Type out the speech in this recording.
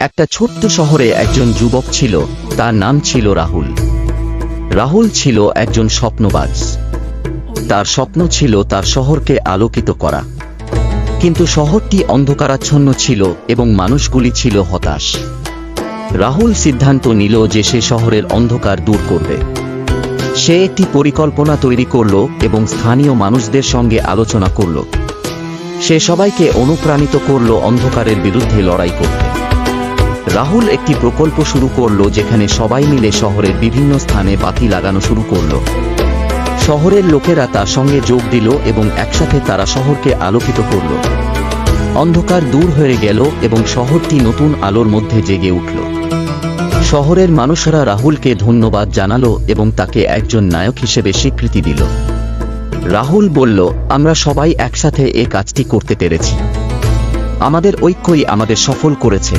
একটা ছোট্ট শহরে একজন যুবক ছিল, তার নাম ছিল রাহুল। রাহুল ছিল একজন স্বপ্নবাজ। তার স্বপ্ন ছিল তার শহরকে আলোকিত করা। কিন্তু শহরটি অন্ধকারাচ্ছন্ন ছিল এবং মানুষগুলি ছিল হতাশ। রাহুল সিদ্ধান্ত নিল যে সে শহরের অন্ধকার দূর করবে। সে একটি পরিকল্পনা তৈরি করল এবং স্থানীয় মানুষদের সঙ্গে আলোচনা করল। সে সবাইকে অনুপ্রাণিত করল অন্ধকারের বিরুদ্ধে লড়াই করতে। রাহুল একটি প্রকল্প শুরু করল যেখানে সবাই মিলে শহরের বিভিন্ন স্থানে বাতি লাগানো শুরু করল। শহরের লোকেরা তার সঙ্গে যোগ দিল এবং একসাথে তারা শহরকে আলোকিত করল। অন্ধকার দূর হয়ে গেল এবং শহরটি নতুন আলোর মধ্যে জেগে উঠল। শহরের মানুষেরা রাহুলকে ধন্যবাদ জানালো এবং তাকে একজন নায়ক হিসেবে স্বীকৃতি দিল। রাহুল বলল, আমরা সবাই একসাথে এই কাজটি করতে পেরেছি। আমাদের ঐক্যই আমাদের সফল করেছে।